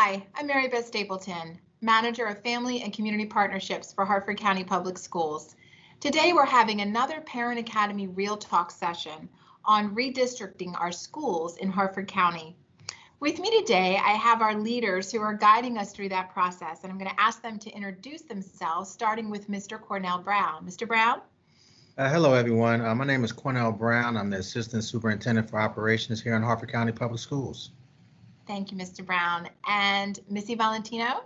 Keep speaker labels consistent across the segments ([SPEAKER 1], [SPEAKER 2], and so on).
[SPEAKER 1] Hi, I'm Mary Beth Stapleton, Manager of Family and Community Partnerships for Harford County Public Schools. Today we're having another Parent Academy Real Talk session on redistricting our schools in Harford County. With me today, I have our leaders who are guiding us through that process, and I'm going to ask them to introduce themselves, starting with Mr. Cornell Brown. Mr. Brown?
[SPEAKER 2] Hello, everyone. My name is Cornell Brown. I'm the Assistant Superintendent for Operations here in Harford County Public Schools.
[SPEAKER 1] Thank you, Mr. Brown. And Missy Valentino?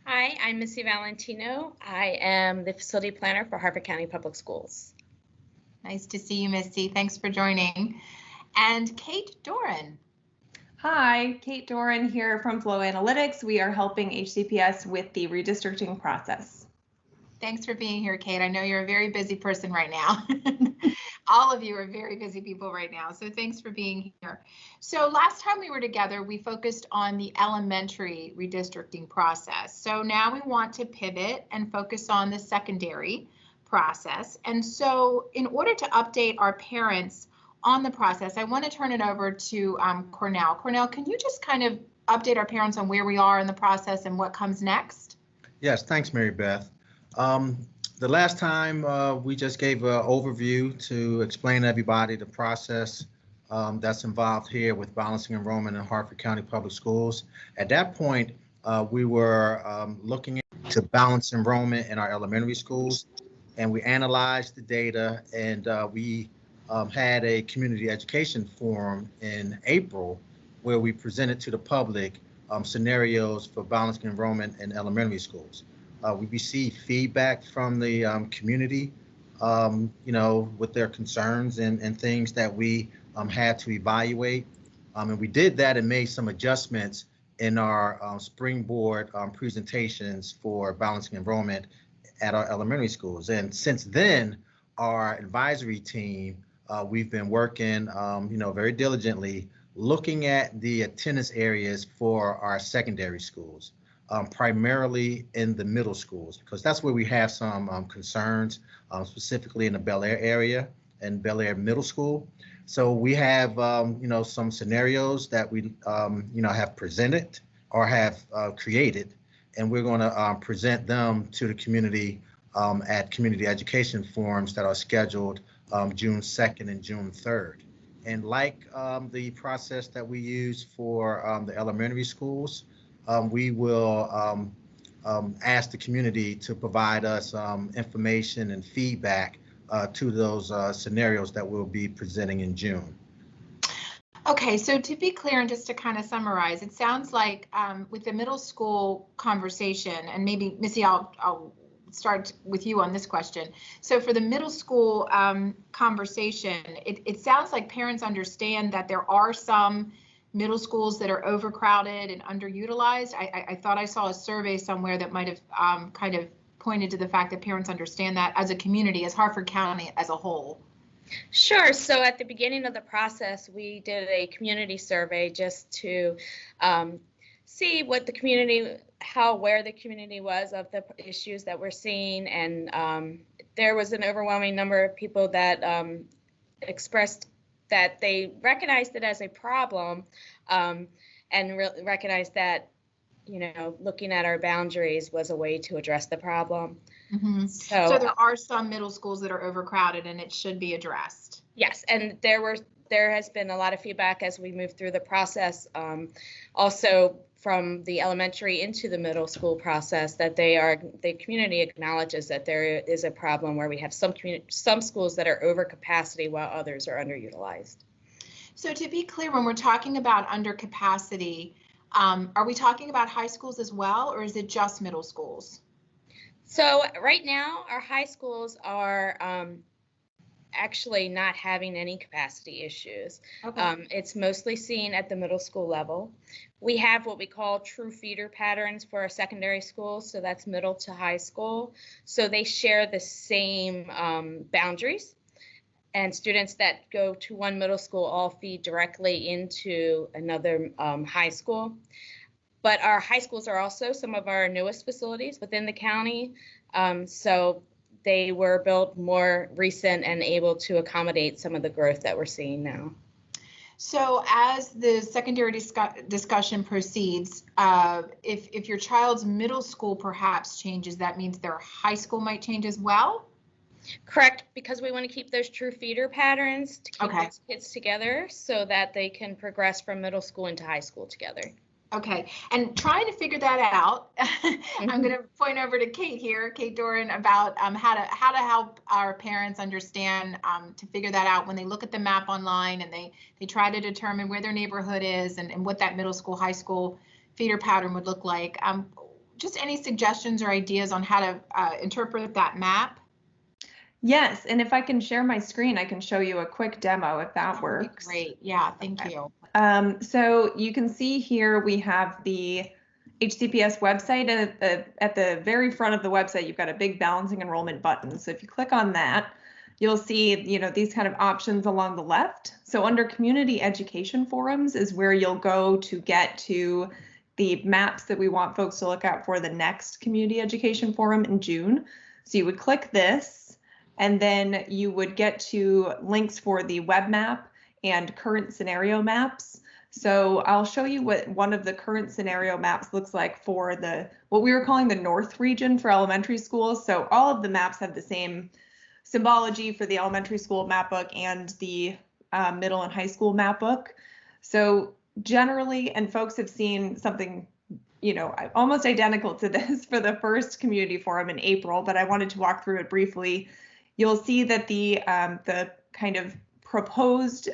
[SPEAKER 3] Hi, I'm Missy Valentino. I am the Facility Planner for Harford County Public Schools.
[SPEAKER 1] Nice to see you, Missy. Thanks for joining. And Kate Doiron.
[SPEAKER 4] Hi, Kate Doiron here from Flo Analytics. We are helping HCPS with the redistricting process.
[SPEAKER 1] Thanks for being here, Kate. I know you're a very busy person right now. All of you are very busy people right now, so thanks for being here. So last time we were together, we focused on the elementary redistricting process. So now we want to pivot and focus on the secondary process. And so in order to update our parents on the process, I want to turn it over to Cornell. Cornell, can you just kind of update our parents on where we are in the process and what comes next?
[SPEAKER 2] Yes, thanks, Mary Beth. The last time we just gave an overview to explain to everybody the process that's involved here with balancing enrollment in Harford County Public Schools. At that point, we were looking to balance enrollment in our elementary schools, and we analyzed the data, and we had a community education forum in April where we presented to the public scenarios for balancing enrollment in elementary schools. We received feedback from the community, with their concerns and things that we had to evaluate. And we did that and made some adjustments in our springboard presentations for balancing enrollment at our elementary schools. And since then, our advisory team, we've been working, very diligently looking at the attendance areas for our secondary schools. Primarily in the middle schools, because that's where we have some concerns, specifically in the Bel Air area and Bel Air Middle School. So we have, some scenarios that we, have presented or have created, and we're going to present them to the community at community education forums that are scheduled June 2nd and June 3rd. And like the process that we use for the elementary schools, we will ask the community to provide us information and feedback to those scenarios that we'll be presenting in June.
[SPEAKER 1] Okay, so to be clear and just to kind of summarize, it sounds like with the middle school conversation, and maybe Missy, I'll start with you on this question. So for the middle school conversation, it sounds like parents understand that there are some middle schools that are overcrowded and underutilized. I thought I saw a survey somewhere that might have kind of pointed to the fact that parents understand that as a community, as Harford County as a whole.
[SPEAKER 3] Sure. So at the beginning of the process, we did a community survey just to see what the community, how aware the community was of the issues that we're seeing. And there was an overwhelming number of people that expressed that they recognized it as a problem and recognized that, looking at our boundaries was a way to address the problem.
[SPEAKER 1] Mm-hmm. So there are some middle schools that are overcrowded and it should be addressed.
[SPEAKER 3] Yes, and there has been a lot of feedback as we move through the process, also from the elementary into the middle school process, that the community acknowledges that there is a problem where we have some schools that are over capacity while others are underutilized.
[SPEAKER 1] So to be clear, when we're talking about under capacity, are we talking about high schools as well, or is it just middle schools?
[SPEAKER 3] So right now, our high schools are actually not having any capacity issues. Okay. It's mostly seen at the middle school level. We have what we call true feeder patterns for our secondary schools, so that's middle to high school. So they share the same boundaries, and students that go to one middle school all feed directly into another high school. But our high schools are also some of our newest facilities within the county. So they were built more recent and able to accommodate some of the growth that we're seeing now.
[SPEAKER 1] So as the secondary discussion proceeds, if your child's middle school perhaps changes, that means their high school might change as well?
[SPEAKER 3] Correct, because we want to keep those true feeder patterns to keep
[SPEAKER 1] Okay.
[SPEAKER 3] those kids together so that they can progress from middle school into high school together.
[SPEAKER 1] Okay, and trying to figure that out, I'm going to point over to Kate here, Kate Doiron, about how to help our parents understand to figure that out when they look at the map online and they try to determine where their neighborhood is and what that middle school, high school feeder pattern would look like. Just any suggestions or ideas on how to interpret that map?
[SPEAKER 4] Yes, and if I can share my screen, I can show you a quick demo if that works.
[SPEAKER 1] Great, yeah, thank you.
[SPEAKER 4] So you can see here we have the HCPS website, and at the very front of the website, you've got a big balancing enrollment button. So if you click on that, you'll see, these kind of options along the left. So under community education forums is where you'll go to get to the maps that we want folks to look at for the next community education forum in June. So you would click this, and then you would get to links for the web map and current scenario maps. So I'll show you what one of the current scenario maps looks like for what we were calling the North region for elementary schools. So all of the maps have the same symbology for the elementary school map book and the middle and high school map book. So generally, and folks have seen something almost identical to this for the first community forum in April, but I wanted to walk through it briefly. You'll see that the kind of proposed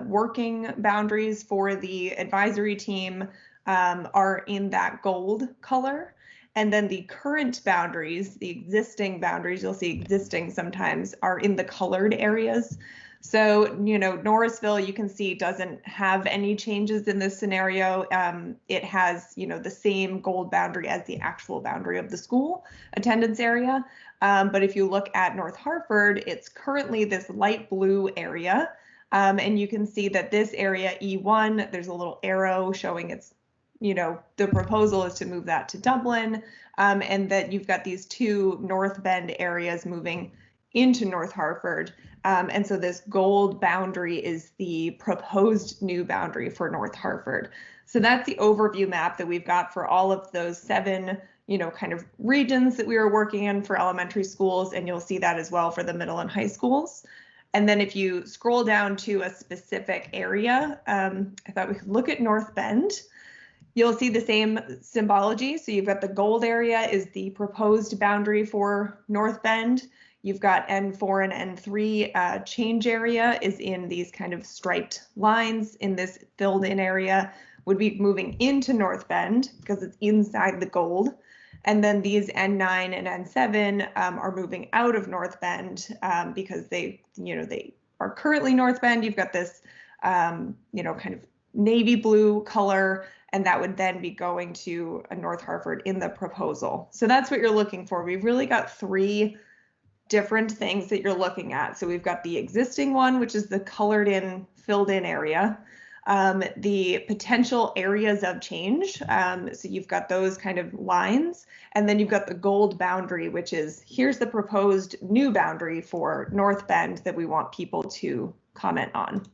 [SPEAKER 4] working boundaries for the advisory team are in that gold color. And then the current boundaries, the existing boundaries, you'll see existing sometimes, are in the colored areas. So, Norrisville, you can see, doesn't have any changes in this scenario. It has, the same gold boundary as the actual boundary of the school attendance area. But if you look at North Hartford, it's currently this light blue area. And you can see that this area, E1, there's a little arrow showing it's, the proposal is to move that to Dublin, and that you've got these two North Bend areas moving into North Hartford. And so this gold boundary is the proposed new boundary for North Hartford. So that's the overview map that we've got for all of those 7, kind of regions that we were working in for elementary schools. And you'll see that as well for the middle and high schools. And then if you scroll down to a specific area, I thought we could look at North Bend. You'll see the same symbology. So you've got the gold area is the proposed boundary for North Bend. You've got N4 and N3 change area is in these kind of striped lines in this filled in area, would be moving into North Bend because it's inside the gold. And then these N9 and N7 are moving out of North Bend because they are currently North Bend. You've got this, kind of navy blue color, and that would then be going to a North Hartford in the proposal. So that's what you're looking for. We've really got 3 different things that you're looking at. So we've got the existing one, which is the colored in, filled in area, the potential areas of change. So you've got those kind of lines, and then you've got the gold boundary, which is here's the proposed new boundary for North Bend that we want people to comment on.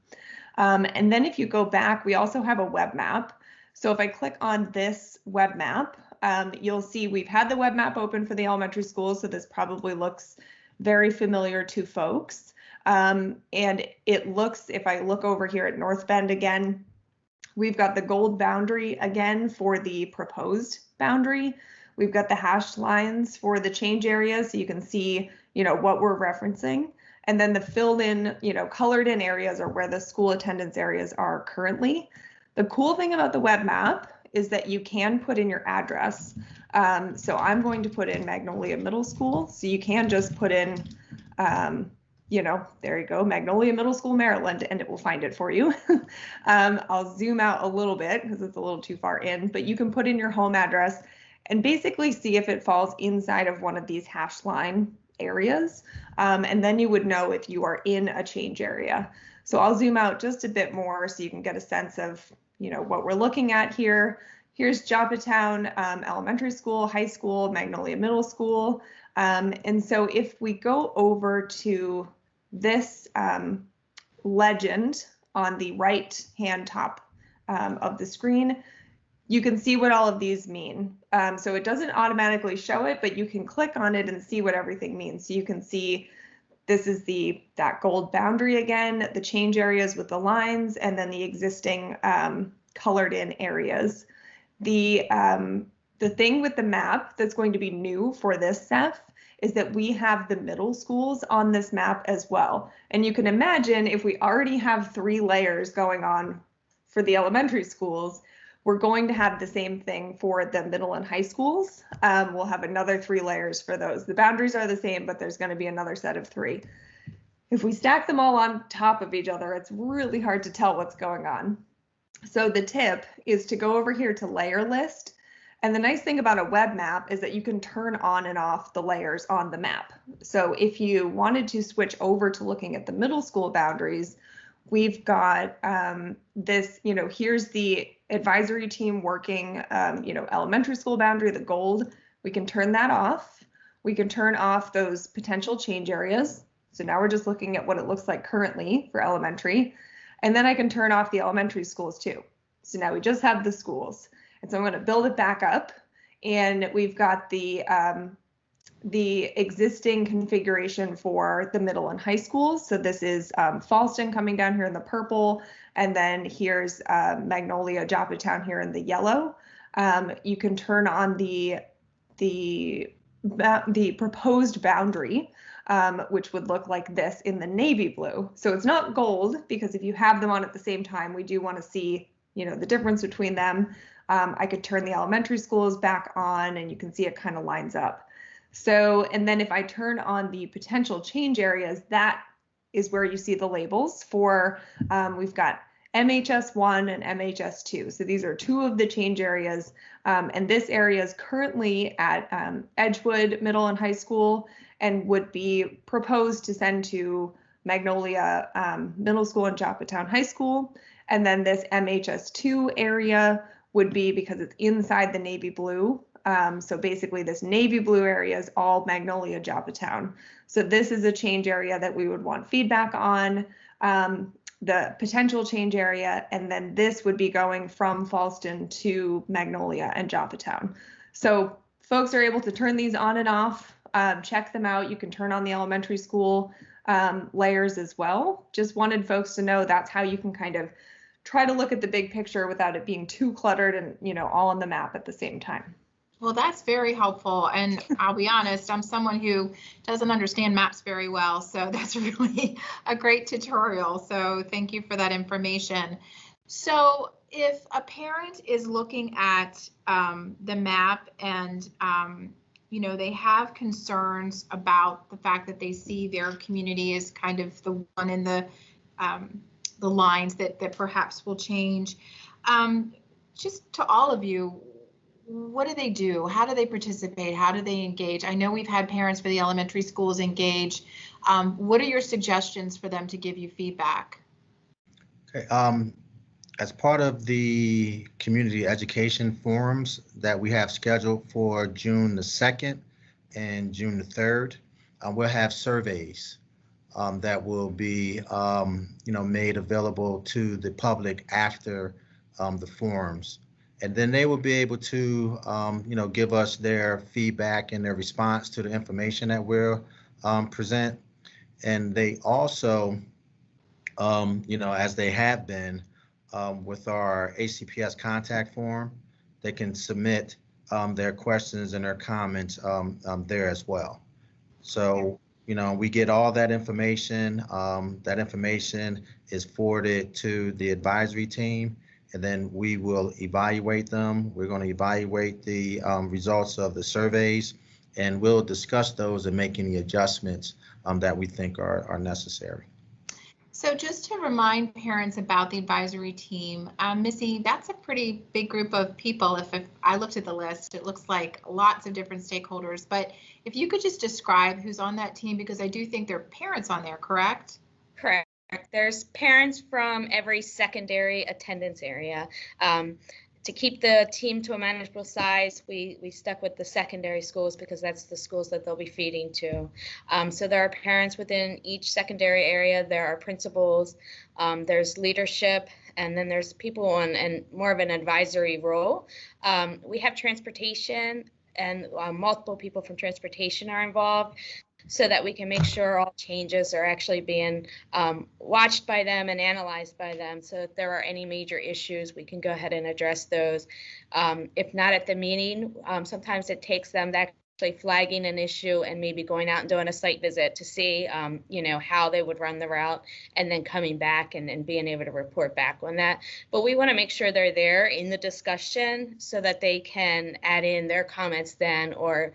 [SPEAKER 4] And then if you go back, we also have a web map. So if I click on this web map, you'll see we've had the web map open for the elementary schools. So this probably looks very familiar to folks. And it looks, if I look over here at North Bend again, we've got the gold boundary again for the proposed boundary. We've got the hashed lines for the change areas, so you can see, what we're referencing. And then the filled in, colored in areas are where the school attendance areas are currently. The cool thing about the web map is that you can put in your address. So I'm going to put in Magnolia Middle School. So you can just put in, there you go, Magnolia Middle School, Maryland, and it will find it for you. I'll zoom out a little bit because it's a little too far in, but you can put in your home address and basically see if it falls inside of one of these hash line areas. And then you would know if you are in a change area. So I'll zoom out just a bit more so you can get a sense of, what we're looking at here. Here's Joppatown Elementary School, High School, Magnolia Middle School. And so if we go over to this legend on the right hand top of the screen, you can see what all of these mean. So it doesn't automatically show it, but you can click on it and see what everything means. So you can see this is that gold boundary again, the change areas with the lines, and then the existing colored in areas. The thing with the map that's going to be new for this SEF is that we have the middle schools on this map as well. And you can imagine if we already have 3 layers going on for the elementary schools, we're going to have the same thing for the middle and high schools. We'll have another 3 layers for those. The boundaries are the same, but there's going to be another set of 3. If we stack them all on top of each other, it's really hard to tell what's going on. So the tip is to go over here to layer list. And the nice thing about a web map is that you can turn on and off the layers on the map. So if you wanted to switch over to looking at the middle school boundaries, we've got this, here's the advisory team working, elementary school boundary, the gold. We can turn that off. We can turn off those potential change areas. So now we're just looking at what it looks like currently for elementary. And then I can turn off the elementary schools too. So now we just have the schools. And so I'm going to build it back up, and we've got the existing configuration for the middle and high schools. So this is Falston coming down here in the purple, and then here's Magnolia, Joppatown here in the yellow. You can turn on the proposed boundary, which would look like this in the navy blue. So it's not gold, because if you have them on at the same time, we do want to see, the difference between them. I could turn the elementary schools back on, and you can see it kind of lines up. So, and then if I turn on the potential change areas, that is where you see the labels for, we've got MHS1 and MHS2. So these are 2 of the change areas. And this area is currently at Edgewood Middle and High School, and would be proposed to send to Magnolia Middle School and Joppatown High School. And then this MHS2 area would be, because it's inside the navy blue. So basically this navy blue area is all Magnolia, Joppatown. So this is a change area that we would want feedback on, the potential change area, and then this would be going from Falston to Magnolia and Joppatown. So folks are able to turn these on and off, check them out. You can turn on the elementary school layers as well. Just wanted folks to know that's how you can kind of try to look at the big picture without it being too cluttered and, all on the map at the same time.
[SPEAKER 1] Well, that's very helpful. And I'll be honest, I'm someone who doesn't understand maps very well. So that's really a great tutorial. So thank you for that information. So if a parent is looking at the map and, they have concerns about the fact that they see their community as kind of the one in the lines that perhaps will change. Just to all of you, what do they do? How do they participate? How do they engage? I know we've had parents for the elementary schools engage. What are your suggestions for them to give you feedback?
[SPEAKER 2] Okay. As part of the community education forums that we have scheduled for June the 2nd and June the 3rd, we'll have surveys that will be, made available to the public after the forums. And then they will be able to, give us their feedback and their response to the information that we'll present. And they also, as they have been with our HCPS contact form, they can submit their questions and their comments there as well. So, we get all that information. That information is forwarded to the advisory team, and then we will evaluate them. We're going to evaluate the results of the surveys, and we'll discuss those and make any adjustments that we think are necessary.
[SPEAKER 1] So just to remind parents about the advisory team, Missy, that's a pretty big group of people. If I looked at the list, it looks like lots of different stakeholders. But if you could just describe who's on that team, because I do think there are parents on there, correct?
[SPEAKER 3] Correct. There's parents from every secondary attendance area. To To keep the team to a manageable size, we stuck with the secondary schools because that's the schools that they'll be feeding to. So there are parents within each secondary area, there are principals, there's leadership, and then there's people on more of an advisory role. We have transportation, and multiple people from transportation are involved, so that we can make sure all changes are actually being watched by them and analyzed by them. So if there are any major issues, we can go ahead and address those. If not at the meeting, sometimes it takes them actually flagging an issue and maybe going out and doing a site visit to see, how they would run the route, and then coming back and being able to report back on that. But we want to make sure they're there in the discussion so that they can add in their comments then, or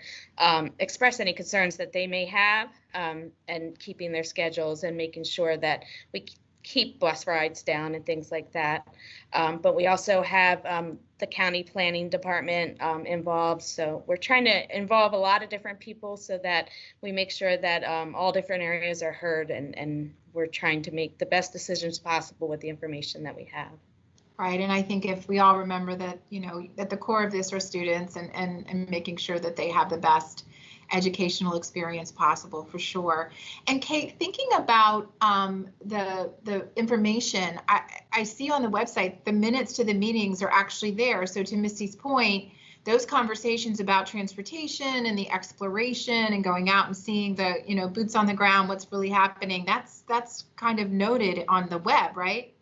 [SPEAKER 3] express any concerns that they may have, and keeping their schedules and making sure that we keep bus rides down and things like that. But we also have the county planning department involved. So we're trying to involve a lot of different people so that we make sure that all different areas are heard, and we're trying to make the best decisions possible with the information that we have.
[SPEAKER 1] Right, and I think if we all remember that, at the core of this are students, and making sure that they have the best educational experience possible, for sure. And Kate, thinking about the information, I see on the website the minutes to the meetings are actually there. So to Missy's point, those conversations about transportation and the exploration and going out and seeing the boots on the ground, what's really happening, that's kind of noted on the web, right?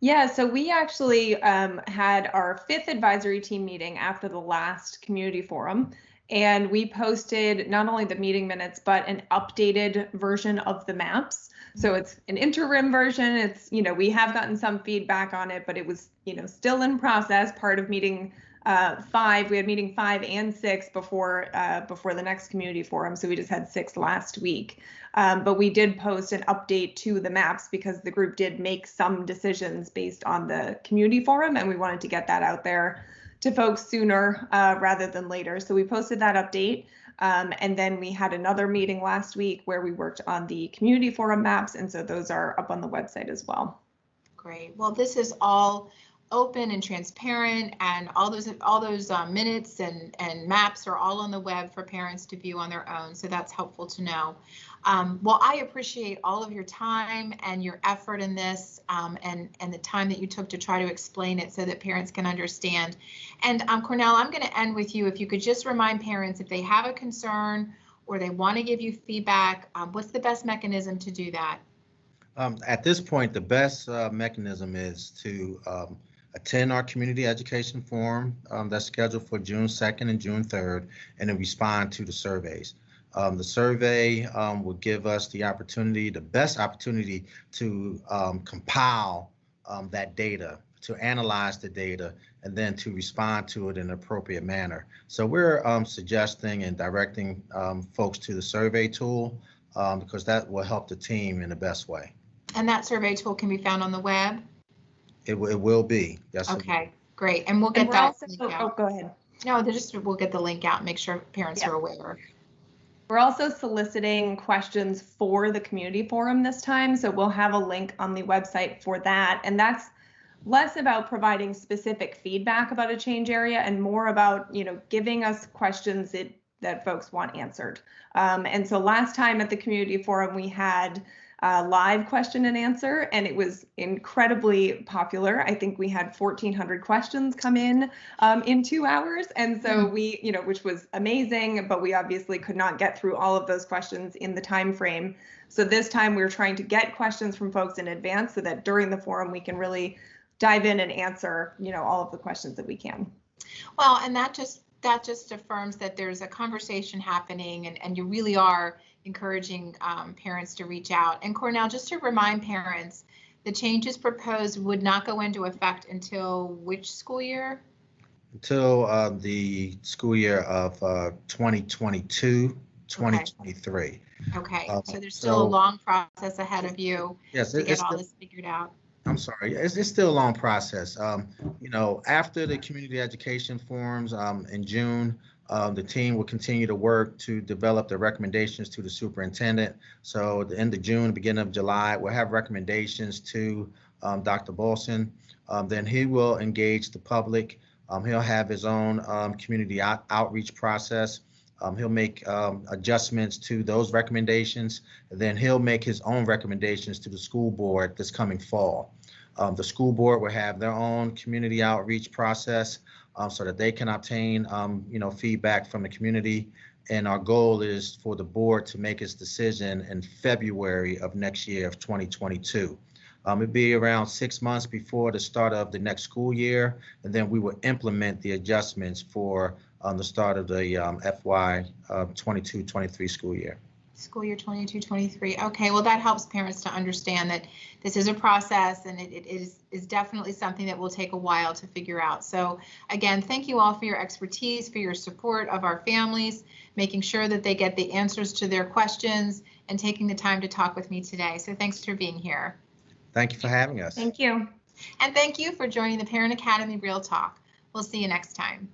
[SPEAKER 4] Yeah, so we actually had our 5th advisory team meeting after the last community forum, and we posted not only the meeting minutes, but an updated version of the maps. So it's an interim version. It's, we have gotten some feedback on it, but it was, still in process, part of meeting 5. We had meeting 5 and 6 before the next community forum. So we just had 6 last week. But we did post an update to the maps because the group did make some decisions based on the community forum, and we wanted to get that out there to folks sooner rather than later. So we posted that update. And then we had another meeting last week where we worked on the community forum maps. And so those are up on the website as well.
[SPEAKER 1] Great. Well, this is all open and transparent, and all those minutes and maps are all on the web for parents to view on their own. So that's helpful to know. Well, I appreciate all of your time and your effort in this, and the time that you took to try to explain it so that parents can understand. And Cornell, I'm going to end with you. If you could just remind parents, if they have a concern or they want to give you feedback, what's the best mechanism to do that?
[SPEAKER 2] At this point, the best mechanism is to attend our community education forum that's scheduled for June 2nd and June 3rd, and then respond to the surveys. The survey will give us the best opportunity to compile that data, to analyze the data, and then to respond to it in an appropriate manner. So we're suggesting and directing folks to the survey tool because that will help the team in the best way.
[SPEAKER 1] And that survey tool can be found on the web?
[SPEAKER 2] It will be, yes.
[SPEAKER 1] Okay, great. And we'll get that link out.
[SPEAKER 4] Oh, go ahead.
[SPEAKER 1] No, we'll get the link out and make sure parents are aware.
[SPEAKER 4] We're also soliciting questions for the community forum this time. So we'll have a link on the website for that. And that's less about providing specific feedback about a change area and more about, giving us questions that folks want answered. And so last time at the community forum, we had live question and answer, and it was incredibly popular. I think we had 1,400 questions come in 2 hours. And so we, which was amazing, but we obviously could not get through all of those questions in the time frame. So this time we're trying to get questions from folks in advance so that during the forum we can really dive in and answer, all of the questions that we can.
[SPEAKER 1] Well, and that just affirms that there's a conversation happening, and you really are encouraging parents to reach out. And Cornell, just to remind parents, the changes proposed would not go into effect until which school year? Until
[SPEAKER 2] the school year of 2022, 2023.
[SPEAKER 1] Okay, so there's still a long process ahead of you to get all this figured out.
[SPEAKER 2] I'm sorry, it's still a long process. After the community education forums in June, the team will continue to work to develop the recommendations to the superintendent. So at the end of June, beginning of July, we'll have recommendations to Dr. Bolson. Then he will engage the public. He'll have his own community outreach process. He'll make adjustments to those recommendations. Then he'll make his own recommendations to the school board this coming fall. The school board will have their own community outreach process so that they can obtain feedback from the community. And our goal is for the board to make its decision in February of next year of 2022. It'll be around 6 months before the start of the next school year, and then we will implement the adjustments for the start of the FY 22-23 school year.
[SPEAKER 1] School year 22-23. Okay, well, that helps parents to understand that this is a process, and it is definitely something that will take a while to figure out. So again, thank you all for your expertise, for your support of our families, making sure that they get the answers to their questions, and taking the time to talk with me today. So thanks for being here.
[SPEAKER 2] Thank you for having us.
[SPEAKER 4] Thank you.
[SPEAKER 1] And thank you for joining the Parent Academy Real Talk. We'll see you next time.